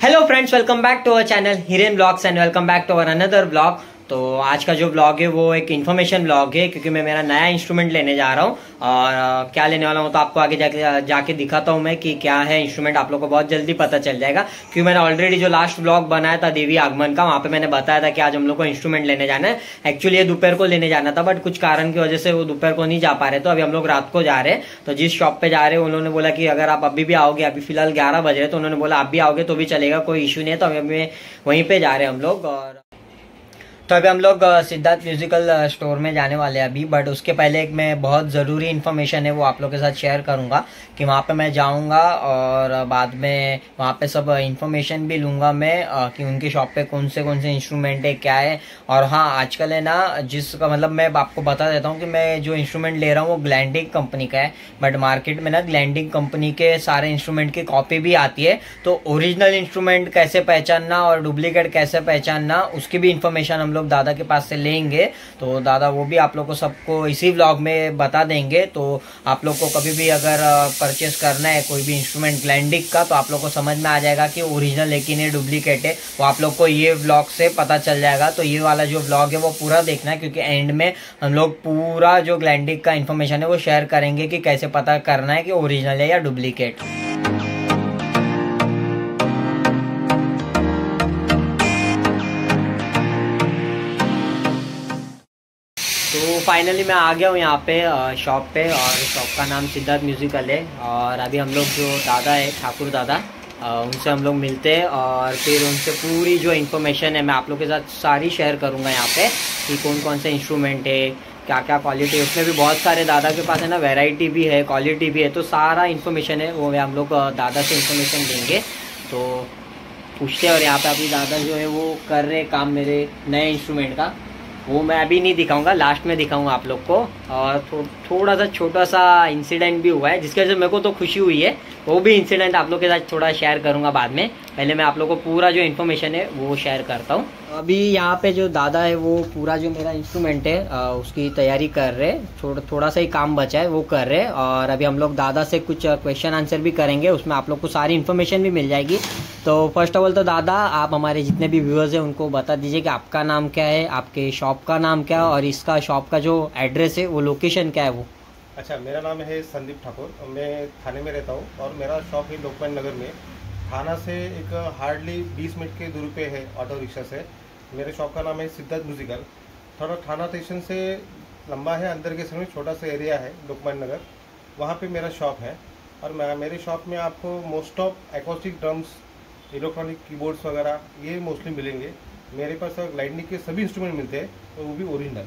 Hello friends, welcome back to our channel Hiren blogs and welcome back to our another blog. तो आज का जो blog है वो एक इन्फॉर्मेशन ब्लॉग है, क्योंकि मैं मेरा नया इंस्ट्रूमेंट लेने जा रहा हूँ। और क्या लेने वाला हूँ तो आपको आगे जाके दिखाता हूँ मैं कि क्या है इंस्ट्रूमेंट। आप लोग को बहुत जल्दी पता चल जाएगा, क्योंकि मैंने ऑलरेडी जो लास्ट ब्लॉग बनाया था देवी आगमन का, वहाँ पे मैंने बताया था कि आज हम लोग को इंस्ट्रूमेंट लेने जाना है। एक्चुअली ये दोपहर को लेने जाना था, बट कुछ कारण की वजह से वो दोपहर को नहीं जा पा रहे, तो अभी हम लोग रात को जा रहे हैं। तो जिस शॉप पे जा रहे हैं उन्होंने बोला कि अगर आप अभी भी आओगे, अभी फिलहाल 11 बज रहे, तो उन्होंने बोला आप भी आओगे तो भी चलेगा, कोई इश्यू नहीं है। तो अभी वहीं पे जा रहे हैं हम लोग। और तो अभी हम लोग सिद्धार्थ म्यूजिकल स्टोर में जाने वाले हैं अभी। बट उसके पहले एक मैं बहुत ज़रूरी इन्फॉर्मेशन है वो आप लोग के साथ शेयर करूंगा कि वहाँ पे मैं जाऊंगा और बाद में वहाँ पे सब इन्फॉर्मेशन भी लूंगा मैं कि उनकी शॉप पे कौन से इंस्ट्रूमेंट है, क्या है। और हाँ, आजकल है ना, जिसका मतलब मैं आपको बता देता हूँ कि मैं जो इंस्ट्रूमेंट ले रहा हूँ वो ग्लैंडिंग कंपनी का है। बट मार्केट में ना ग्लैंडिंग कंपनी के सारे इंस्ट्रूमेंट की कॉपी भी आती है, तो ओरिजिनल इंस्ट्रूमेंट कैसे पहचानना और डुप्लीकेट कैसे पहचानना उसकी भी इन्फॉर्मेशन हम लोग दादा के पास से लेंगे। तो दादा वो भी आप लोग को सबको इसी व्लॉग में बता देंगे। तो आप लोग को कभी भी अगर परचेस करना है कोई भी इंस्ट्रूमेंट ग्लैंडिक का, तो आप लोग को समझ में आ जाएगा कि ओरिजिनल है कि नहीं, डुप्लीकेट है, वो आप लोग को ये व्लॉग से पता चल जाएगा। तो ये वाला जो व्लॉग है वो पूरा देखना है, क्योंकि एंड में हम लोग पूरा जो ग्लैंडिक का इन्फॉर्मेशन है वो शेयर करेंगे कि कैसे पता करना है कि ओरिजिनल है या डुप्लीकेट। तो फाइनली मैं आ गया हूँ यहाँ पे शॉप पे, और शॉप का नाम सिद्धार्थ म्यूजिकल है। और अभी हम लोग जो दादा है, ठाकुर दादा, उनसे हम लोग मिलते हैं और फिर उनसे पूरी जो इन्फॉर्मेशन है मैं आप लोग के साथ सारी शेयर करूँगा यहाँ पे कि कौन कौन से इंस्ट्रूमेंट है, क्या क्या क्वालिटी है। उसमें भी बहुत सारे दादा के पास है ना, वैरायटी भी है, क्वालिटी भी है। तो सारा इन्फॉर्मेशन है वो हम लोग दादा से इन्फॉर्मेशन देंगे। तो पूछते हैं। और यहाँ पे अभी दादा जो है वो कर रहे काम मेरे नए इंस्ट्रूमेंट का, वो मैं अभी नहीं दिखाऊंगा, लास्ट में दिखाऊंगा आप लोग को। और थोड़ा सा छोटा सा इंसिडेंट भी हुआ है जिसकी वजह से मेरे को तो खुशी हुई है, वो भी इंसिडेंट आप लोग के साथ थोड़ा शेयर करूंगा बाद में। पहले मैं आप लोग को पूरा जो इन्फॉर्मेशन है वो शेयर करता हूँ। अभी यहाँ पे जो दादा है वो पूरा जो मेरा इंस्ट्रूमेंट है उसकी तैयारी कर रहे हैं। थोड़ा सा ही काम बचा है वो कर रहे हैं। और अभी हम लोग दादा से कुछ क्वेश्चन आंसर भी करेंगे, उसमें आप लोग को सारी इन्फॉर्मेशन भी मिल जाएगी। तो फर्स्ट ऑफ ऑल तो दादा, आप हमारे जितने भी व्यूअर्स हैं उनको बता दीजिए कि आपका नाम क्या है, आपके शॉप का नाम क्या है, और इसका शॉप का जो एड्रेस है वो लोकेशन क्या है वो। अच्छा, मेरा नाम है संदीप ठाकुर, मैं थाने में रहता हूँ और मेरा शॉप है लोकमान्य नगर में। थाना से एक हार्डली 20 मिनट के दूरी पे है ऑटो रिक्शा से। मेरे शॉप का नाम है सिद्धार्थ म्यूजिकल। थोड़ा थाना स्टेशन से लंबा है, अंदर के समय छोटा सा एरिया है लोकमान्य नगर, वहाँ पे मेरा शॉप है। और मेरे शॉप में आपको most of acrostic drums, electronic keyboards वगैरह ये मोस्टली मिलेंगे। मेरे पास ग्लाइंडिंग के सभी इंस्ट्रूमेंट मिलते हैं, तो वो भी ओरिजिनल।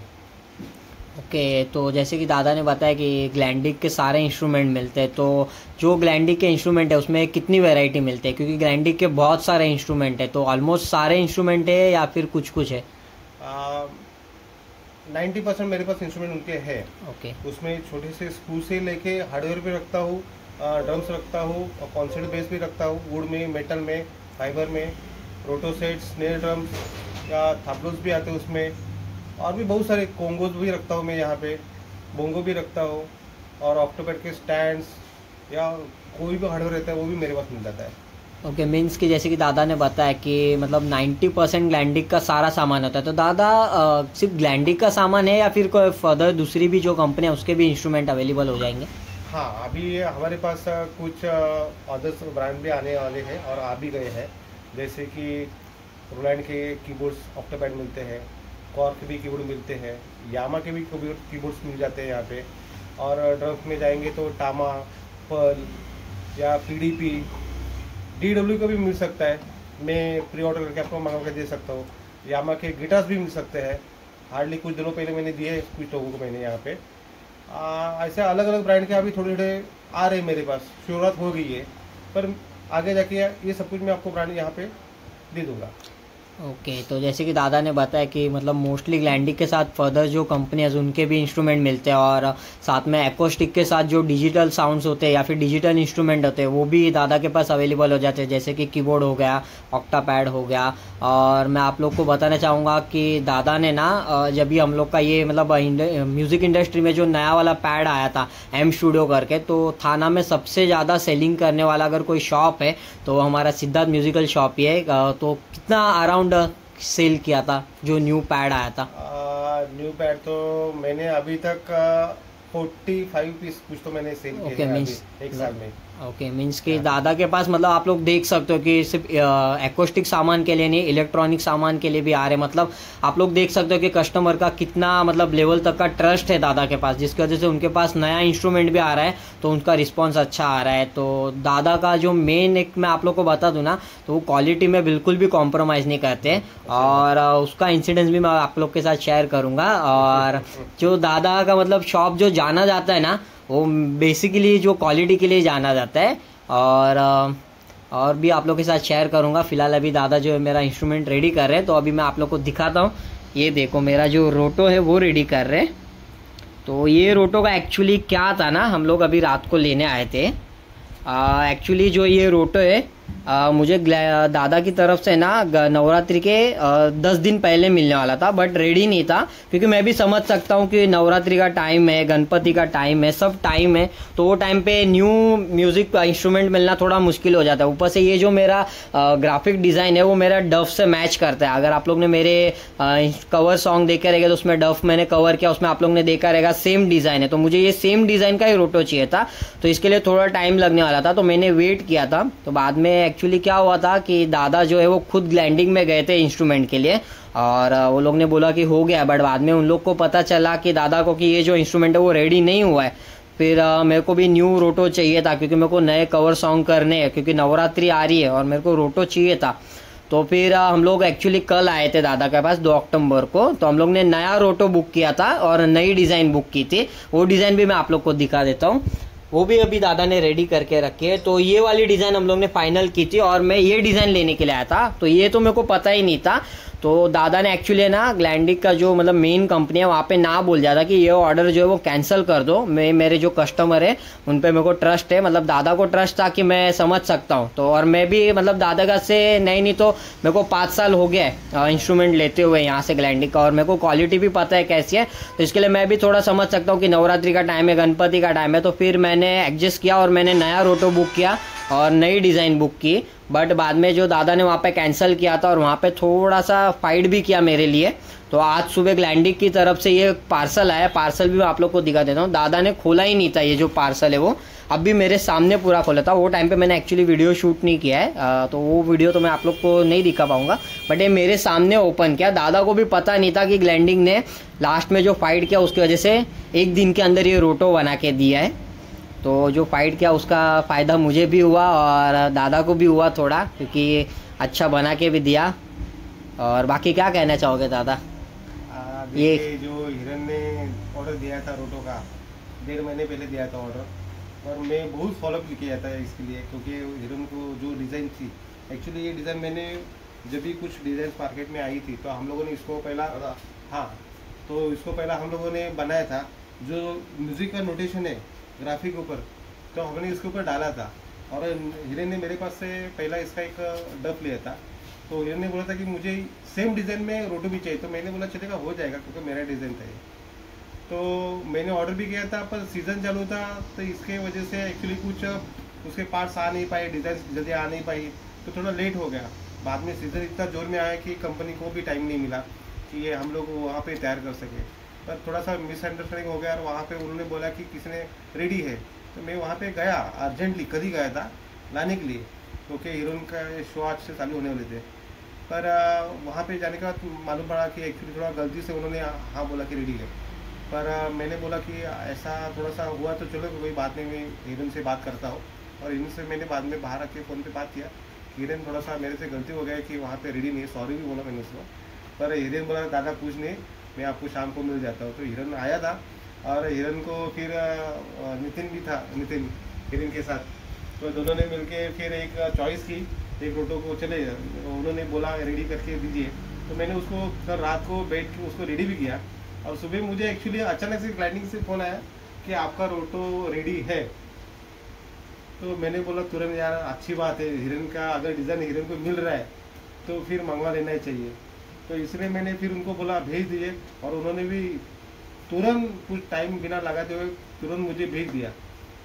ओके, तो जैसे कि दादा ने बताया कि ग्लैंडिक के सारे इंस्ट्रूमेंट मिलते हैं, तो जो ग्लैंडिक के इंस्ट्रूमेंट है उसमें कितनी वैरायटी मिलती है? क्योंकि ग्लैंडिक के बहुत सारे इंस्ट्रूमेंट है, तो ऑलमोस्ट सारे इंस्ट्रूमेंट है या फिर कुछ कुछ है? 90% मेरे पास इंस्ट्रूमेंट उनके हैं। ओके। उसमें छोटे से स्क्रू से लेके हार्डवेयर भी रखता हूँ, ड्रम्स रखता हूँ, और कॉन्सर्ट बेस भी रखता हूँ, वुड में, मेटल में, फाइबर में, रोटो सेट, स्नेयर ड्रम्स या थापलोस भी आते हैं उसमें। और भी बहुत सारे कोंगोज भी रखता हूँ मैं यहाँ पे, बोंगो भी रखता हूँ, और ऑक्टोपैड के स्टैंड्स या कोई भी हार्डवेयर रहता है वो भी मेरे पास मिल जाता है। ओके, मीन्स कि जैसे कि दादा ने बताया कि मतलब 90% ग्लैंडिक का सारा सामान होता है। तो दादा सिर्फ ग्लैंडिक का सामान है या फिर कोई फर्दर दूसरी भी जो कंपनी है उसके भी इंस्ट्रूमेंट अवेलेबल हो जाएंगे? हाँ, अभी हमारे पास कुछ अदर्स ब्रांड भी आने वाले हैं और आ भी गए हैं। जैसे कि रोलैंड के कीबोर्ड्स ऑक्टोपैड मिलते हैं, कॉर्क भी कीबोर्ड मिलते हैं, यामा के भी कीबोर्ड्स मिल जाते हैं यहाँ पे। और ड्रम्स में जाएंगे तो टामा, पर्ल या पीडीपी, डीडब्ल्यू का भी मिल सकता है। मैं प्री ऑर्डर करके आपको मंगा के दे सकता हूँ। यामा के गिटार्स भी मिल सकते हैं, हार्डली कुछ दिनों पहले मैंने दिए कुछ लोगों को मैंने यहाँ पे। ऐसे अलग अलग ब्रांड के अभी थोड़े थोड़े आ रहे हैं मेरे पास, शुरुआत हो गई है, पर आगे जाके ये सब कुछ मैं आपको ब्रांड यहाँ पे दे दूँगा। ओके तो जैसे कि दादा ने बताया कि मतलब मोस्टली ग्लैंडिक के साथ फर्दर जो कंपनियाज उनके भी इंस्ट्रूमेंट मिलते हैं, और साथ में एक्रोस्टिक के साथ जो डिजिटल साउंड्स होते हैं या फिर डिजिटल इंस्ट्रूमेंट होते हैं वो भी दादा के पास अवेलेबल हो जाते हैं, जैसे कि कीबोर्ड हो गया, ऑक्टापैड हो गया। और मैं आप लोग को बताना चाहूँगा कि दादा ने ना जब भी हम लोग का ये मतलब म्यूज़िक इंडस्ट्री में जो नया वाला पैड आया था एम स्टूडियो करके, तो थाना में सबसे ज़्यादा सेलिंग करने वाला अगर कोई शॉप है तो हमारा सिद्धार्थ म्यूजिकल शॉप ही है। तो कितना अराउंड सेल किया था जो न्यू पैड आया था? न्यू पैड तो मैंने अभी तक 45 पीस कुछ तो मैंने सेल किए हैं मीन्स एक साल में। ओके मीन्स कि दादा के पास मतलब आप लोग देख सकते हो कि सिर्फ एक्रोस्टिक सामान के लिए नहीं, इलेक्ट्रॉनिक सामान के लिए भी आ रहे। मतलब आप लोग देख सकते हो कि कस्टमर का कितना मतलब लेवल तक का ट्रस्ट है दादा के पास, जिसकी वजह से उनके पास नया इंस्ट्रूमेंट भी आ रहा है तो उनका रिस्पॉन्स अच्छा आ रहा है। तो दादा का जो मेन एक मैं आप लोग को बता दूं ना, तो वो क्वालिटी में बिल्कुल भी कॉम्प्रोमाइज़ नहीं करते, और उसका इंसिडेंस भी मैं आप लोग के साथ शेयर करूँगा। और जो दादा का मतलब शॉप जो जाना जाता है ना, वो बेसिकली जो क्वालिटी के लिए जाना जाता है। और भी आप लोग के साथ शेयर करूंगा। फिलहाल अभी दादा जो है मेरा इंस्ट्रूमेंट रेडी कर रहे हैं, तो अभी मैं आप लोग को दिखाता हूँ। ये देखो मेरा जो रोटो है वो रेडी कर रहे हैं। तो ये रोटो का एक्चुअली क्या था ना, हम लोग अभी रात को लेने आए थे। एक्चुअली जो ये रोटो है मुझे दादा की तरफ से ना नवरात्रि के 10 दिन पहले मिलने वाला था, बट रेडी नहीं था, क्योंकि मैं भी समझ सकता हूँ कि नवरात्रि का टाइम है, गणपति का टाइम है, सब टाइम है, तो वो टाइम पे न्यू म्यूजिक इंस्ट्रूमेंट मिलना थोड़ा मुश्किल हो जाता है। ऊपर से ये जो मेरा ग्राफिक डिज़ाइन है वो मेरा डफ से मैच करता है। अगर आप लोग ने मेरे कवर सॉन्ग देखे रहेगा तो उसमें डफ मैंने कवर किया, उसमें आप लोग ने देखा रहेगा सेम डिज़ाइन है, तो मुझे ये सेम डिज़ाइन का ही रोटो चाहिए था, तो इसके लिए थोड़ा टाइम लगने वाला था। तो मैंने वेट किया था। तो बाद में एक्चुअली क्या हुआ था कि दादा जो है वो खुद ग्लैंडिंग में गए थे इंस्ट्रूमेंट के लिए, और वो लोग ने बोला कि हो गया, बट बाद में उन लोग को पता चला कि दादा को कि ये जो इंस्ट्रूमेंट है वो रेडी नहीं हुआ है। फिर मेरे को भी न्यू रोटो चाहिए था, क्योंकि मेरे को नए कवर सॉन्ग करने हैं, क्योंकि नवरात्रि आ रही है और मेरे को रोटो चाहिए था। तो फिर हम लोग एक्चुअली कल आए थे दादा के पास 2 अक्टूबर को, तो हम लोग ने नया रोटो बुक किया था और नई डिज़ाइन बुक की थी। वो डिज़ाइन भी मैं आप लोग को दिखा देता हूँ, वो भी अभी दादा ने रेडी करके रखी है। तो ये वाली डिज़ाइन हम लोग ने फाइनल की थी, और मैं ये डिज़ाइन लेने के लिए आया था, तो ये तो मेरे को पता ही नहीं था। तो दादा ने एक्चुअली ना ग्लैंडिक का जो मतलब मेन कंपनी है वहाँ पे ना बोल जाता कि ये ऑर्डर जो है वो कैंसिल कर दो, मेरे जो कस्टमर है उन पे मेरे को ट्रस्ट है, मतलब दादा को ट्रस्ट था कि मैं समझ सकता हूँ। तो और मैं भी मतलब दादा का से नहीं तो मेरे को 5 साल हो गया है इंस्ट्रूमेंट लेते हुए यहाँ से ग्लैंडिक का, और मेरे को क्वालिटी भी पता है कैसी है, तो इसके लिए मैं भी थोड़ा समझ सकता हूँ कि नवरात्रि का टाइम है, गणपति का टाइम है। तो फिर मैंने एडजस्ट किया और मैंने नया रोटो बुक किया और नई डिज़ाइन बुक की। बट बाद में जो दादा ने वहाँ पे कैंसिल किया था और वहाँ पे थोड़ा सा फाइट भी किया मेरे लिए। तो आज सुबह ग्लैंडिक की तरफ से ये पार्सल आया, पार्सल भी मैं आप लोग को दिखा देता हूँ। दादा ने खोला ही नहीं था ये जो पार्सल है वो, अब भी मेरे सामने पूरा खोला था। वो टाइम पे मैंने एक्चुअली वीडियो शूट नहीं किया है, तो वो वीडियो तो मैं आप लोग को नहीं दिखा पाऊंगा, बट ये मेरे सामने ओपन किया। दादा को भी पता नहीं था कि ग्लैंडिक ने लास्ट में जो फाइट किया उसकी वजह से 1 दिन के अंदर ये रोटो बना के दिया है। तो जो फाइट किया उसका फ़ायदा मुझे भी हुआ और दादा को भी हुआ थोड़ा, क्योंकि अच्छा बना के भी दिया। और बाकी क्या कहना चाहोगे दादा? ये जो हिरन ने ऑर्डर दिया था रोटो का 1.5 महीने पहले दिया था ऑर्डर, और मैं बहुत फॉलोअप किया था इसके लिए, क्योंकि हिरन को जो डिज़ाइन थी, एक्चुअली ये डिज़ाइन मैंने जब भी कुछ डिज़ाइन मार्केट में आई थी तो हम लोगों ने इसको पहला तो इसको पहला हम लोगों ने बनाया था। जो म्यूज़िक का नोटेशन है ग्राफिक ऊपर, तो हमने इसके ऊपर डाला था, और हिरन ने मेरे पास से पहला इसका एक डफ लिया था। तो हिरन ने बोला था कि मुझे सेम डिज़ाइन में रोटो भी चाहिए, तो मैंने बोला चलेगा, हो जाएगा, क्योंकि मेरा डिज़ाइन था ये। तो मैंने ऑर्डर भी किया था, पर सीज़न चालू था, तो इसके वजह से एक्चुअली कुछ उसके पार्ट्स आ नहीं पाए, डिज़ाइन जल्दी आ नहीं पाई, तो थोड़ा लेट हो गया। बाद में सीज़न इतना जोर में आया कि कंपनी को भी टाइम नहीं मिला कि ये हम लोग वहाँ पे तैयार कर सके। पर थोड़ा सा मिसअंडरस्टैंडिंग हो गया, और वहाँ पे उन्होंने बोला कि किसी ने रेडी है, तो मैं वहाँ पे गया अर्जेंटली, कल ही गया था लाने के लिए, क्योंकि हीरोइन का शो आज से चालू होने वाले थे। पर वहाँ पे जाने के बाद मालूम पड़ा कि एक्चुअली थोड़ा गलती से उन्होंने हाँ बोला कि रेडी है। पर मैंने बोला कि ऐसा थोड़ा सा हुआ तो चलो कोई बात नहीं, मैं हीरोइन से बात करता हूँ। और हीरोइन से मैंने बाद में बाहर आके फ़ोन पे बात किया, हीरोइन थोड़ा सा मेरे से गलती हो गया कि वहाँ पे रेडी नहीं है, सॉरी भी बोला मैंने उसको। पर हीरोइन बोला दादा कुछ नहीं, मैं आपको शाम को मिल जाता हूँ। तो हिरन आया था, और हिरन को फिर नितिन भी था, नितिन हिरन के साथ, तो दोनों ने मिलके फिर एक चॉइस की एक रोटो को चले, उन्होंने बोला रेडी करके दीजिए, तो मैंने उसको कल रात को बैठ के उसको रेडी भी किया। और सुबह मुझे एक्चुअली अचानक से क्लाइंट से फ़ोन आया कि आपका रोटो रेडी है। तो मैंने बोला तुरंत यार अच्छी बात है, हिरन का अगर डिज़ाइन हिरन को मिल रहा है तो फिर मंगवा लेना ही चाहिए। तो इसलिए मैंने फिर उनको बोला भेज दिए, और उन्होंने भी तुरंत कुछ टाइम बिना लगाते हुए तुरंत मुझे भेज दिया।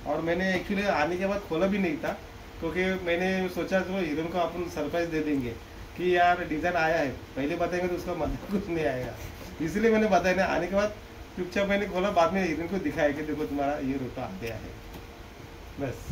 और मैंने एक्चुअली आने के बाद खोला भी नहीं था, क्योंकि मैंने सोचा तो हिरन को अपन सरप्राइज दे देंगे कि यार डिज़ाइन आया है, पहले बताएंगे तो उसका मतलब कुछ नहीं आएगा, इसलिए मैंने बताया नहीं। आने के बाद चुपचाप मैंने खोला, बाद में हिरन को दिखाया कि देखो तुम्हारा ये रोटा आ गया है, बस।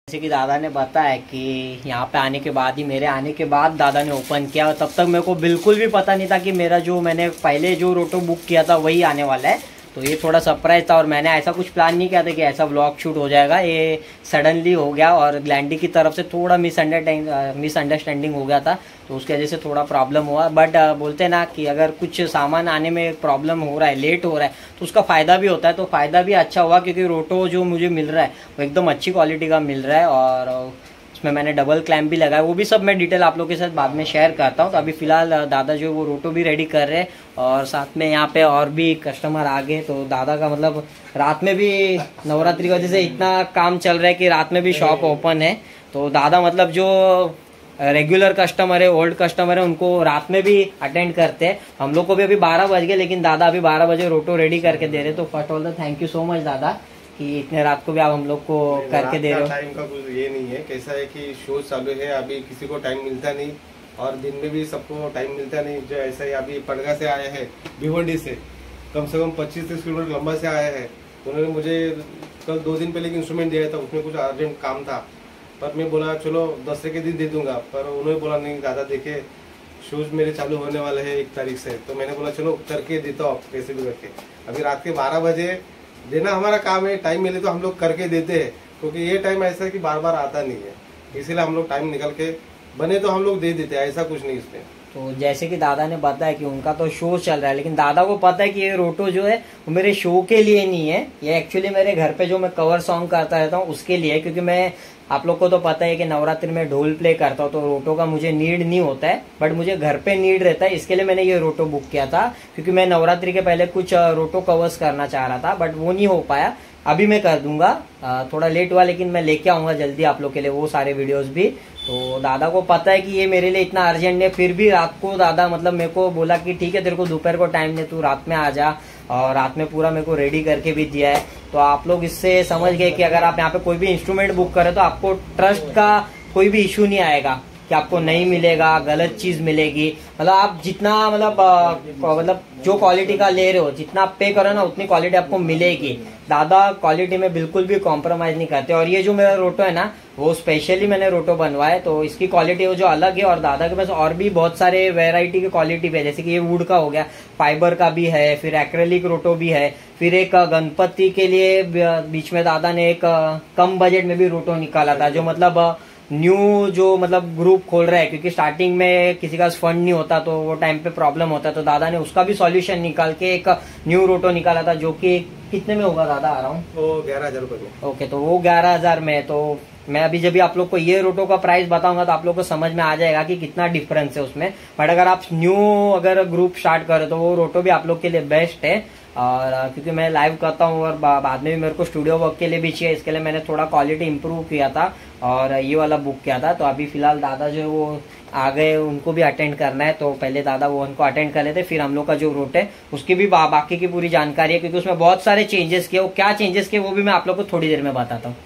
जैसे कि दादा ने बताया कि यहाँ पे आने के बाद ही, मेरे आने के बाद दादा ने ओपन किया, और तब तक मेरे को बिल्कुल भी पता नहीं था कि मेरा जो मैंने पहले जो रोटो बुक किया था वही आने वाला है। तो ये थोड़ा सरप्राइज था, और मैंने ऐसा कुछ प्लान नहीं किया था कि ऐसा व्लॉग शूट हो जाएगा, ये सडनली हो गया। और ग्लैंडी की तरफ से थोड़ा मिसअंडरस्टैंडिंग हो गया था, तो उसकी वजह से थोड़ा प्रॉब्लम हुआ। बट बोलते हैं ना कि अगर कुछ सामान आने में प्रॉब्लम हो रहा है, लेट हो रहा है, तो उसका फ़ायदा भी होता है। तो फ़ायदा भी अच्छा हुआ, क्योंकि रोटो जो मुझे मिल रहा है वो एकदम अच्छी क्वालिटी का मिल रहा है, और उसमें मैंने डबल क्लैम्प भी लगाया। वो भी सब मैं डिटेल आप लोगों के साथ बाद में शेयर करता हूँ। तो अभी फिलहाल दादा जो वो रोटो भी रेडी कर रहे हैं, और साथ में यहाँ पे और भी कस्टमर आ गए। तो दादा का मतलब रात में भी नवरात्रि की वजह से इतना काम चल रहा है कि रात में भी शॉप ओपन है। तो दादा मतलब जो रेगुलर कस्टमर है, ओल्ड कस्टमर है, उनको रात में भी अटेंड करते हैं। हम लोग को भी अभी 12 बज गए, लेकिन दादा अभी 12 बजे रोटो रेडी करके दे रहे। तो first all the thank you so much दादा कि इतने रात को भी आप हम लोग को करके दे रहे हो। टाइम का कुछ ये नहीं है, कैसा है कि शो चालू है, अभी किसी को टाइम मिलता नहीं, और दिन में भी सबको टाइम मिलता नहीं। जो ऐसा ही अभी पड़गा से आए हैं, भिवंडी से कम 25-30 किलोमीटर लंबा से आए हैं। उन्होंने मुझे कल 2 दिन पहले एक इंस्ट्रूमेंट दिया था, उसमें कुछ अर्जेंट काम था, पर मैं बोला चलो 10 के दिन दे दूंगा। पर उन्होंने बोला नहीं दादा देखिए शूज मेरे चालू होने वाले हैं 1 तारीख से, तो मैंने बोला चलो करके देता हूँ कैसे भी करके। अभी रात के 12 बजे देना हमारा काम है, टाइम मिले तो हम लोग करके देते हैं, क्योंकि ये टाइम ऐसा है कि बार बार आता नहीं है, इसीलिए हम लोग टाइम निकल के बने तो हम लोग दे देते हैं, ऐसा कुछ नहीं इसमें। तो जैसे कि दादा ने बताया कि उनका तो शो चल रहा है, लेकिन दादा को पता है कि ये रोटो जो है वो मेरे शो के लिए नहीं है, ये एक्चुअली मेरे घर पे जो मैं कवर सॉन्ग करता रहता हूँ उसके लिए है। क्योंकि मैं, आप लोग को तो पता है कि नवरात्रि में ढोल प्ले करता हूँ, तो रोटो का मुझे नीड नहीं होता है, बट मुझे घर पे नीड रहता है। इसके लिए मैंने ये रोटो बुक किया था, क्योंकि मैं नवरात्रि के पहले कुछ रोटो कवर्स करना चाह रहा था, बट वो नहीं हो पाया। अभी मैं कर दूंगा, थोड़ा लेट हुआ, लेकिन मैं लेके आऊंगा जल्दी आप लोग के लिए वो सारे वीडियोस भी। तो दादा को पता है कि ये मेरे लिए इतना अर्जेंट है, फिर भी रात को दादा मतलब मेरे को बोला कि ठीक है तेरे को दोपहर को टाइम दे, तू रात में आ जा, और रात में पूरा मेरे को रेडी करके भी दिया है। तो आप लोग इससे समझ गए कि अगर आप यहाँ पे कोई भी इंस्ट्रूमेंट बुक करें तो आपको ट्रस्ट का कोई भी इशू नहीं आएगा कि आपको नहीं मिलेगा, गलत चीज मिलेगी। मतलब आप जितना मतलब जो क्वालिटी का ले रहे हो, जितना आप पे करो ना उतनी क्वालिटी आपको मिलेगी। दादा क्वालिटी में बिल्कुल भी कॉम्प्रोमाइज नहीं करते। और ये जो मेरा रोटो है ना, वो स्पेशली मैंने रोटो बनवाया है, तो इसकी क्वालिटी वो जो अलग है। और दादा के पास और भी बहुत सारे वेराइटी की क्वालिटी भी है, जैसे कि ये वुड का हो गया, फाइबर का भी है, फिर एक्रेलिक रोटो भी है, फिर एक गणपति के लिए बीच में दादा ने एक कम बजट में भी रोटो निकाला था, जो मतलब न्यू जो मतलब ग्रुप खोल रहा है, क्योंकि स्टार्टिंग में किसी का फंड नहीं होता तो वो टाइम पे प्रॉब्लम होता है। तो दादा ने उसका भी सॉल्यूशन निकाल के एक न्यू रोटो निकाला था, जो कि कितने में होगा दादा, आ रहा हूँ वो 11,000 रुपए में। ओके, तो वो 11,000 में। तो मैं अभी जब भी आप लोग को ये रोटो का प्राइस बताऊंगा तो आप लोग को समझ में आ जाएगा कि कितना डिफरेंस है उसमें। बट अगर आप न्यू अगर ग्रुप स्टार्ट करें तो वो रोटो भी आप लोग के लिए बेस्ट है। और क्योंकि मैं लाइव करता हूँ और बाद में भी मेरे को स्टूडियो वर्क के लिए भी चाहिए, इसके लिए मैंने थोड़ा क्वालिटी इंप्रूव किया था और ये वाला बुक किया था। तो अभी फिलहाल दादा जो है वो आ गए, उनको भी अटेंड करना है, तो पहले दादा वो उनको अटेंड कर लेते, फिर हम लोग का जो रूट है उसकी भी बाकी की पूरी जानकारी है, क्योंकि उसमें बहुत सारे चेंजेस किए। वो क्या चेंजेस किए वो भी मैं आप लोग को थोड़ी देर में बताता हूँ।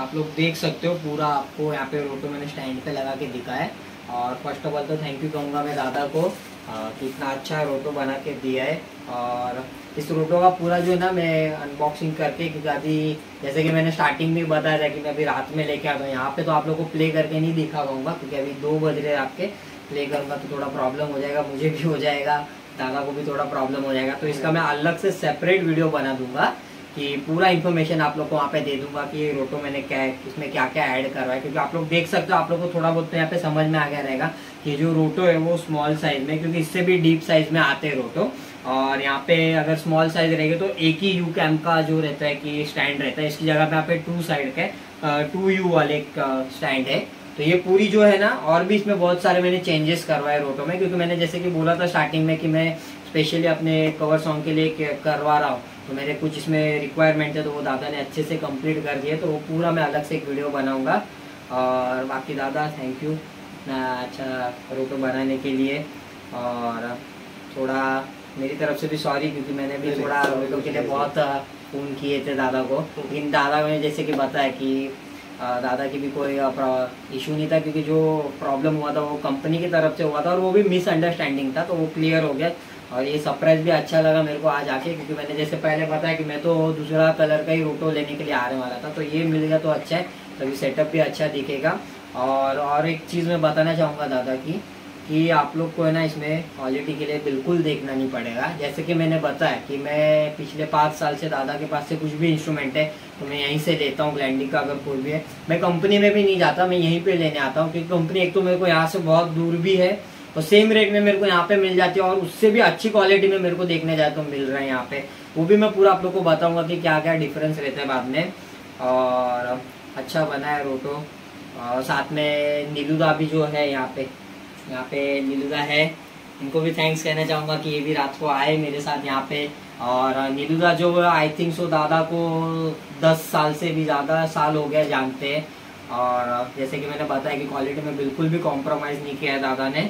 आप लोग देख सकते हो पूरा आपको यहाँ पे रोटो मैंने स्टैंड पे लगा के दिखा है। और फर्स्ट ऑफ ऑल तो थैंक यू कहूँगा मैं दादा को कि इतना अच्छा रोटो बना के दिया है। और इस रोटो का पूरा जो है ना मैं अनबॉक्सिंग करके, क्योंकि अभी जैसे कि मैंने स्टार्टिंग में बताया था कि मैं अभी रात में लेके आता हूँ यहाँ पे, तो आप लोग को प्ले करके नहीं दिखा पाऊंगा क्योंकि अभी 2 बज रहे रात के। प्ले करूँगा तो थोड़ा प्रॉब्लम हो जाएगा, मुझे भी हो जाएगा, दादा को भी थोड़ा प्रॉब्लम हो जाएगा। तो इसका मैं अलग से सेपरेट वीडियो बना दूंगा कि पूरा इन्फॉर्मेशन आप लोग को वहाँ पे दे दूंगा कि ये रोटो मैंने क्या इसमें क्या क्या ऐड करवा है। क्योंकि आप लोग देख सकते हो, आप लोग को थोड़ा बहुत तो यहाँ पे समझ में आ गया रहेगा कि जो रोटो है वो स्मॉल साइज में, क्योंकि इससे भी डीप साइज में आते हैं रोटो। और यहाँ पे अगर स्मॉल साइज रहेगा तो एक ही यू कैम का जो रहता है कि स्टैंड रहता है, इसकी जगह पे यहाँ पे 2 साइड का 2 यू वाले स्टैंड है। तो ये पूरी जो है ना, और भी इसमें बहुत सारे मैंने चेंजेस करवाए रोटो में, क्योंकि मैंने जैसे कि बोला था स्टार्टिंग में कि मैं स्पेशली अपने कवर सॉन्ग के लिए करवा रहा हूँ, तो मेरे कुछ इसमें रिक्वायरमेंट है, तो वो दादा ने अच्छे से कंप्लीट कर दिए। तो वो पूरा मैं अलग से एक वीडियो बनाऊंगा। और बाकी दादा थैंक यू अच्छा रोटो बनाने के लिए। और थोड़ा मेरी तरफ से भी सॉरी, क्योंकि मैंने भी थोड़ा रोटो के लिए बहुत फ़ोन किए थे दादा को, लेकिन दादा ने जैसे कि बताया कि दादा की भी कोई इशू नहीं था, क्योंकि जो प्रॉब्लम हुआ था वो कंपनी की तरफ से हुआ था और वो भी मिसअंडरस्टैंडिंग था, तो वो क्लियर हो गया। और ये सरप्राइज भी अच्छा लगा मेरे को आज आके, क्योंकि मैंने जैसे पहले बताया कि मैं तो दूसरा कलर का ही रोटो लेने के लिए आने वाला था, तो ये मिल गया तो अच्छा है, तभी सेटअप भी अच्छा दिखेगा। और एक चीज़ मैं बताना चाहूँगा दादा की कि आप लोग को है ना इसमें क्वालिटी के लिए बिल्कुल देखना नहीं पड़ेगा। जैसे कि मैंने बताया कि मैं पिछले 5 साल से दादा के पास से कुछ भी इंस्ट्रूमेंट है तो मैं यहीं से लेता हूँ। ग्लैंडिक का अगर कोई भी है, मैं कंपनी में भी नहीं जाता, मैं यहीं पे लेने आता हूँ, क्योंकि कंपनी एक तो मेरे को यहाँ से बहुत दूर भी है और सेम रेट में मेरे को यहाँ पे मिल जाती है, और उससे भी अच्छी क्वालिटी में मेरे को देखने जाए तो मिल रहा है यहाँ पे। वो भी मैं पूरा आप लोग को बताऊंगा कि क्या क्या डिफरेंस रहता है बाद में। और अच्छा बना है रोटो। और साथ में नीलूदा भी जो है यहाँ पे नीलूदा है, इनको भी थैंक्स कहना चाहूँगा कि ये भी रात को आए मेरे साथ यहाँ पे। और नीलूदा जो आई थिंक सो दादा को 10 साल से भी ज़्यादा साल हो गया जानते हैं। और जैसे कि मैंने बताया कि क्वालिटी में बिल्कुल भी कॉम्प्रोमाइज़ नहीं किया है दादा ने,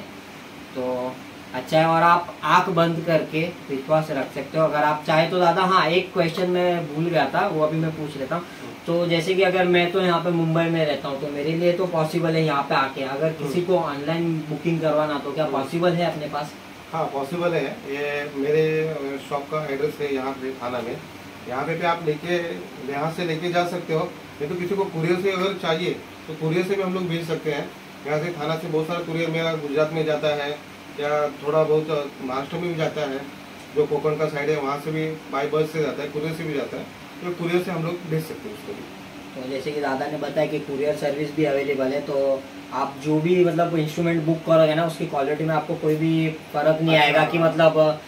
तो अच्छा है। और आप आंख बंद करके विश्वास रख सकते हो अगर आप चाहे तो दादा। हाँ, एक क्वेश्चन मैं भूल गया था, वो अभी मैं पूछ लेता हूँ। तो जैसे कि अगर मैं तो यहाँ पे मुंबई में रहता हूँ, तो मेरे लिए तो पॉसिबल है यहाँ पे आके, अगर किसी को ऑनलाइन बुकिंग करवाना तो क्या पॉसिबल है अपने पास? हाँ पॉसिबल है। ये मेरे शॉप का एड्रेस है यहाँ पे थाना में, यहाँ पे आप यहाँ से लेके जा सकते हो। नहीं तो किसी को कुरियर से अगर चाहिए तो कुरियर से भी हम लोग भेज सकते हैं। यहाँ से थाना से बहुत सारा कुरियर मेरा गुजरात में जाता है, या थोड़ा बहुत महाराष्ट्र में भी जाता है, जो कोकण का साइड है वहाँ से भी बाई बस से जाता है, कुरियर से भी जाता है, तो कुरियर से हम लोग भेज सकते हैं उसको भी। तो जैसे कि दादा ने बताया कि कुरियर सर्विस भी अवेलेबल है, तो आप जो भी मतलब इंस्ट्रूमेंट बुक करोगे ना, उसकी क्वालिटी में आपको कोई भी फर्क नहीं आएगा कि मतलब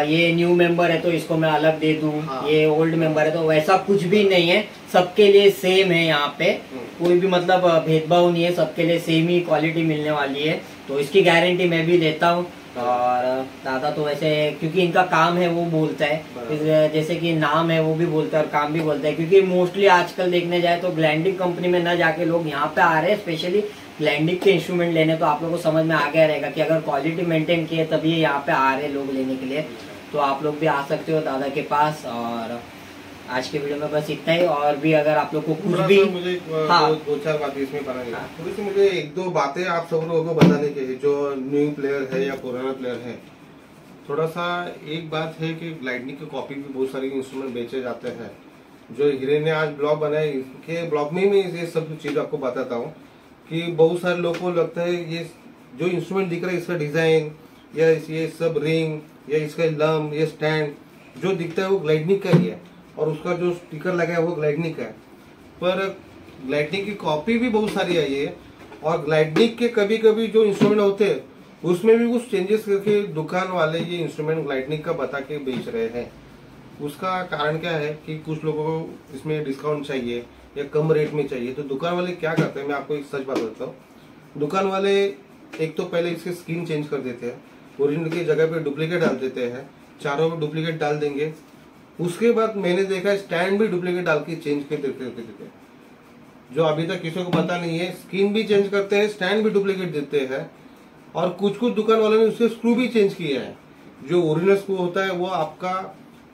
ये न्यू मेंबर है तो इसको मैं अलग दे दूं, ये ओल्ड मेंबर है, तो वैसा कुछ भी नहीं है। सबके लिए सेम है यहाँ पे, कोई भी मतलब भेदभाव नहीं है, सबके लिए सेम ही क्वालिटी मिलने वाली है। तो इसकी गारंटी मैं भी लेता हूँ। और दादा तो वैसे क्योंकि इनका काम है वो बोलता है, जैसे कि नाम है वो भी बोलता है और काम भी बोलता है, क्योंकि मोस्टली आजकल देखने जाए तो ग्लैंडिक कंपनी में न जाके लोग यहाँ पे आ रहे हैं स्पेशली ग्लैंडिक के इंस्ट्रूमेंट लेने। तो आप लोगों को समझ में आ गया रहेगा कि अगर क्वालिटी मेंटेन की है तभी यहाँ पे आ रहे लोग लेने के लिए। तो आप लोग भी आ सकते हो दादा के पास। और आज के वीडियो में बस इतना ही। और भी अगर आप लोग को कुछ भी मुझे दो चार बातें इसमें बनानी है, थोड़ी सी मुझे 1-2 बातें आप सब लोगों को बताने की है, जो न्यू प्लेयर है या पुराना प्लेयर है। थोड़ा सा एक बात है कि ग्लाइडनिक की कॉपी भी बहुत सारे इंस्ट्रूमेंट बेचे जाते हैं। जो हीरे ने आज ब्लॉग बनाए, इसके ब्लॉग में ही ये सब चीज आपको बताता हूँ कि बहुत सारे लोगों को लगता है ये जो इंस्ट्रूमेंट दिख रहा है इसका डिजाइन या ये सब रिंग या इसका लम या स्टैंड जो दिखता है वो ग्लाइडनिक का ही है, और उसका जो स्टिकर लगा है वो ग्लाइडनिक का है। पर ग्लाइडनिक की कॉपी भी बहुत सारी आई है, और ग्लाइडनिक के कभी कभी जो इंस्ट्रूमेंट होते हैं उसमें भी कुछ चेंजेस करके दुकान वाले ये इंस्ट्रूमेंट ग्लाइडनिक का बता के बेच रहे हैं। उसका कारण क्या है कि कुछ लोगों को इसमें डिस्काउंट चाहिए या कम रेट में चाहिए, तो दुकान वाले क्या करते हैं, मैं आपको एक सच बात बताता हूँ। दुकान वाले एक तो पहले इसके स्क्रीन चेंज कर देते हैं, ओरिजिनल की जगह पे डुप्लीकेट डाल देते हैं, चारों में डुप्लीकेट डाल देंगे। उसके बाद मैंने देखा स्टैंड भी डुप्लीकेट डाल के चेंज कर देते, जो अभी तक किसी को पता नहीं है। स्क्रीन भी चेंज करते हैं, स्टैंड भी डुप्लीकेट देते हैं, और कुछ कुछ दुकान वालों ने उसके स्क्रू भी चेंज किया है। जो ओरिजिनल स्क्रू होता है वो आपका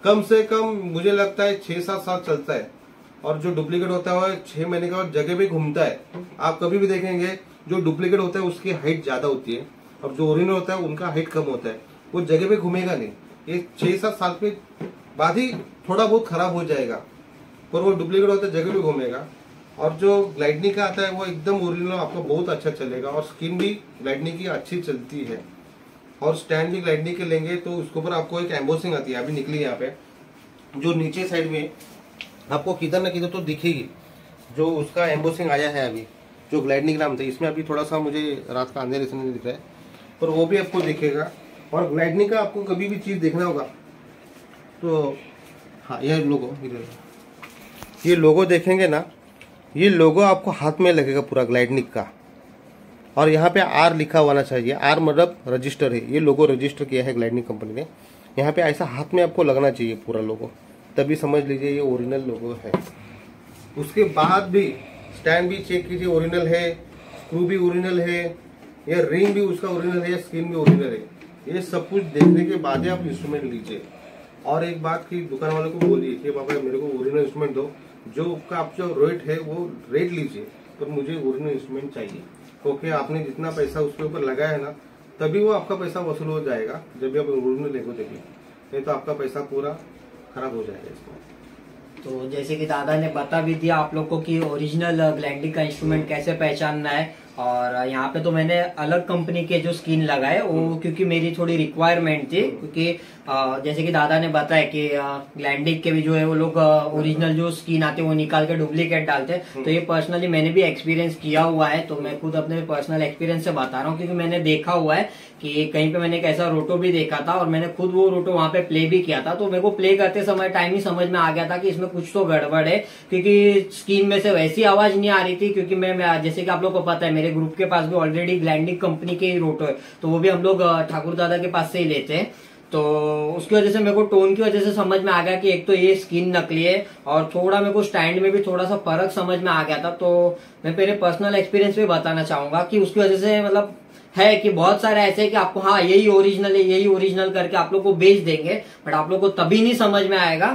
कम से कम मुझे लगता है 6-7 साल चलता है, और जो डुप्लीकेट होता है 6 महीने के बाद जगह भी घूमता है। आप कभी भी देखेंगे जो डुप्लीकेट होता है उसकी हाइट ज्यादा होती है और जो ओरिजिनल होता है उनका हाइट कम होता है। वो जगह पे घूमेगा नहीं, ये 6-7 साल के बाद ही थोड़ा बहुत खराब हो जाएगा, पर वो डुप्लीकेट होता है जगह भी घूमेगा। और जो ग्लाइडनी का आता है वो एकदम ओरिजिनल आपको बहुत अच्छा चलेगा और स्किन भी ग्लाइडनी की अच्छी चलती है। और स्टैंड भी ग्लाइडनी के लेंगे तो उसके ऊपर आपको एक एम्बोसिंग आती है, अभी निकली यहाँ पे, जो नीचे साइड में आपको किधर न किधर तो दिखेगी, जो उसका एम्बोसिंग आया है अभी, जो ग्लाइडनी का नाम था। इसमें अभी थोड़ा सा मुझे रात का अंधेरे से नहीं दिख रहा है, पर वो भी आपको दिखेगा। और ग्लाइडनी का आपको कभी भी चीज देखना होगा तो हाँ, यह लोगो, ये लोगो देखेंगे ना, ये लोगो आपको हाथ में लगेगा पूरा ग्लाइडनी का, और यहाँ पे आर लिखा होना चाहिए। आर मतलब रजिस्टर है, ये लोगो रजिस्टर किया है ग्लाइडनी कंपनी ने। यहाँ पे ऐसा हाथ में आपको लगना चाहिए पूरा लोगो, तभी समझ लीजिए ये ओरिजिनल लोगो है। उसके बाद भी स्टैंड भी चेक कीजिए ओरिजिनल है, स्क्रू भी ओरिजिनल है, या रिंग भी उसका ओरिजिनल है, स्क्रीन भी ओरिजिनल है। ये सब कुछ देखने के बाद ही आप इंस्ट्रूमेंट लीजिए। और एक बात की दुकान वाले को बोलिए कि बाबा मेरे को ओरिजिनल इंस्ट्रूमेंट दो, जो का आप जो रेट है वो रेट लीजिए, पर मुझे ओरिजिनल इंस्ट्रूमेंट चाहिए, क्योंकि आपने जितना पैसा उसके ऊपर लगाया है ना, तभी वो आपका पैसा वसूल हो जाएगा जब भी आप ओरिजिनल लेगो देंगे, नहीं तो आपका पैसा पूरा खराब हो जाएगा इसमें। तो जैसे कि दादा ने बता भी दिया आप लोग को कि ओरिजिनल ग्लाइडनी का इंस्ट्रूमेंट कैसे पहचानना है। और यहाँ पे तो मैंने अलग कंपनी के जो स्किन लगाए वो क्योंकि मेरी थोड़ी रिक्वायरमेंट थी, क्योंकि जैसे कि दादा ने बताया कि ग्लैंडिक के भी जो है वो लोग ओरिजिनल जो स्किन आते हैं वो निकाल के डुप्लीकेट डालते हैं। तो ये पर्सनली मैंने भी एक्सपीरियंस किया हुआ है, तो मैं खुद अपने पर्सनल एक्सपीरियंस से बता रहा हूँ, क्योंकि मैंने देखा हुआ है कि कहीं पे मैंने एक ऐसा रोटो भी देखा था और मैंने खुद वो रोटो वहां पे प्ले भी किया था। तो मेरे को प्ले करते समय टाइम ही समझ में आ गया था कि इसमें कुछ तो गड़बड़ है, क्योंकि स्किन में से वैसी आवाज नहीं आ रही थी। क्योंकि मैं जैसे कि आप लोग को पता है मेरे ग्रुप के पास भी ऑलरेडी ग्लैंडिक कंपनी के ही रोटो है, तो वो भी हम लोग ठाकुर दादा के पास से ही लेते हैं। तो उसकी वजह से मेरे को टोन की वजह से समझ में आ गया कि एक तो ये स्किन नकली है और थोड़ा मेरे को स्टैंड में भी थोड़ा सा फर्क समझ में आ गया था। तो मैं मेरे पर्सनल एक्सपीरियंस भी बताना चाहूंगा कि उसकी वजह से मतलब है कि बहुत सारे ऐसे है कि आपको हाँ यही ओरिजिनल है, यही ओरिजिनल करके आप लोग को बेच देंगे, बट आप लोग को तभी नहीं समझ में आएगा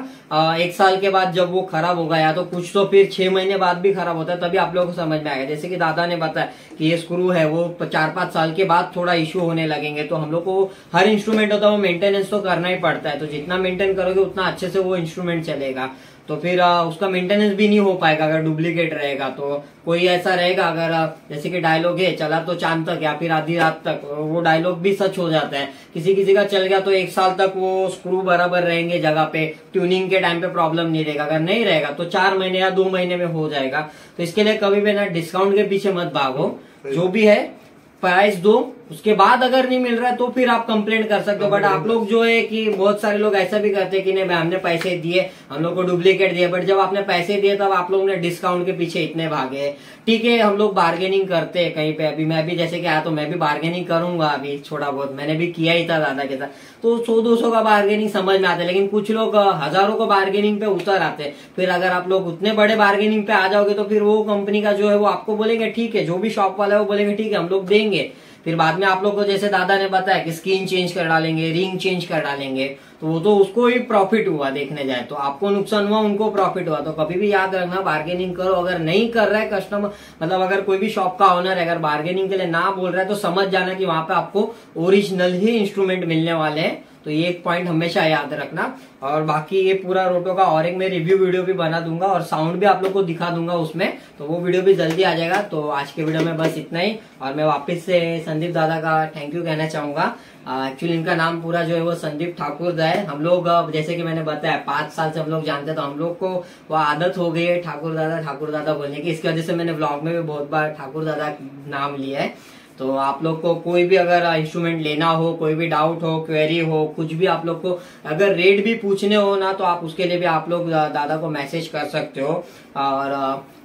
1 साल के बाद जब वो खराब होगा, या तो कुछ तो फिर 6 महीने बाद भी खराब होता है, तभी आप लोगों को समझ में आएगा। जैसे कि दादा ने बताया कि ये स्क्रू है वो 4-5 साल के बाद थोड़ा इश्यू होने लगेंगे, तो हम लोग को हर इंस्ट्रूमेंट होता है वो मेंटेनेंस तो करना ही पड़ता है। तो जितना मेंटेन करोगे उतना अच्छे से वो इंस्ट्रूमेंट चलेगा। तो फिर उसका मेंटेनेंस भी नहीं हो पाएगा अगर डुप्लीकेट रहेगा। तो कोई ऐसा रहेगा अगर जैसे कि डायलॉग है चला तो चांद तक या फिर आधी रात तक, वो डायलॉग भी सच हो जाता है। किसी किसी का चल गया तो 1 साल तक वो स्क्रू बराबर रहेंगे जगह पे, ट्यूनिंग के टाइम पे प्रॉब्लम नहीं रहेगा। अगर नहीं रहेगा तो 4 महीने या 2 महीने में हो जाएगा। तो इसके लिए कभी भी ना डिस्काउंट के पीछे मत भागो, जो भी है प्राइस दो, उसके बाद अगर नहीं मिल रहा है तो फिर आप कंप्लेंट कर सकते हो। बट आप लोग जो है कि बहुत सारे लोग ऐसा भी करते हैं कि नहीं भाई हमने पैसे दिए, हम लोग को डुप्लीकेट दिए, बट जब आपने पैसे दिए तब आप लोगों ने डिस्काउंट के पीछे इतने भागे। ठीक है, हम लोग बार्गेनिंग करते हैं कहीं पे। अभी मैं भी जैसे कि आया तो मैं भी बार्गेनिंग करूंगा, अभी थोड़ा बहुत मैंने भी किया ही था दादा के साथ। तो 100-200 का बार्गेनिंग समझ में आता है, लेकिन कुछ लोग हजारों को बार्गेनिंग पे उतर आते हैं। फिर अगर आप लोग उतने बड़े बार्गेनिंग पे आ जाओगे तो फिर वो कंपनी का जो है वो आपको बोलेंगे ठीक है, जो भी शॉप वाला है वो बोलेंगे ठीक है हम लोग देंगे। फिर बाद में आप लोग को जैसे दादा ने बताया कि स्क्रीन चेंज कर डालेंगे, रिंग चेंज कर डालेंगे, तो वो तो उसको ही प्रॉफिट हुआ देखने जाए तो। आपको नुकसान हुआ, उनको प्रॉफिट हुआ। तो कभी भी याद रखना बार्गेनिंग करो। अगर नहीं कर रहा है कस्टमर, मतलब अगर कोई भी शॉप का ओनर अगर बार्गेनिंग के लिए ना बोल रहा है तो समझ जाना कि वहां पे आपको ओरिजिनल ही इंस्ट्रूमेंट मिलने वाले हैं। तो ये एक पॉइंट हमेशा याद रखना। और बाकी ये पूरा रोटो का और एक मैं रिव्यू वीडियो भी बना दूंगा और साउंड भी आप लोग को दिखा दूंगा उसमें, तो वो वीडियो भी जल्दी आ जाएगा। तो आज के वीडियो में बस इतना ही। और मैं वापस से संदीप दादा का थैंक यू कहना चाहूंगा। एक्चुअली इनका नाम पूरा जो है वो संदीप ठाकुर दा है। हम लोग जैसे कि मैंने बताया 5 साल से हम लोग जानते हैं, तो हम लोग को वो आदत हो गई है ठाकुर दादा बोलने की। इसकी वजह से मैंने ब्लॉग में भी बहुत बार ठाकुर दादा नाम लिया है। तो आप लोग को कोई भी अगर इंस्ट्रूमेंट लेना हो, कोई भी डाउट हो, क्वेरी हो, कुछ भी आप लोग को अगर रेट भी पूछने हो ना, तो आप उसके लिए भी आप लोग दादा को मैसेज कर सकते हो। और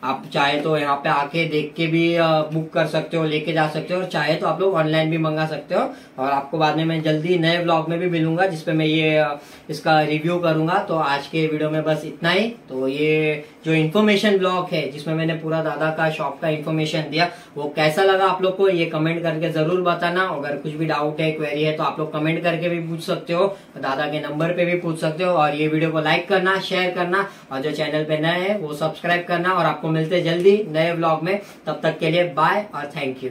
आप चाहे तो यहाँ पे आके देख के भी बुक कर सकते हो, लेके जा सकते हो, और चाहे तो आप लोग ऑनलाइन भी मंगा सकते हो। और आपको बाद में मैं जल्दी नए व्लॉग में भी मिलूंगा जिसपे मैं ये इसका रिव्यू करूंगा। तो आज के वीडियो में बस इतना ही। तो ये जो इन्फॉर्मेशन ब्लॉग है जिसमें मैंने पूरा दादा का शॉप का इन्फॉर्मेशन दिया, वो कैसा लगा आप लोग को ये कमेंट करके जरूर बताना। अगर कुछ भी डाउट है, क्वेरी है, तो आप लोग कमेंट करके भी पूछ सकते हो, दादा के नंबर पे भी पूछ सकते हो। और ये वीडियो को लाइक करना, शेयर करना, और जो चैनल पे नए हैं वो सब्सक्राइब करना। और आपको मिलते जल्दी नए ब्लॉग में, तब तक के लिए बाय और थैंक यू।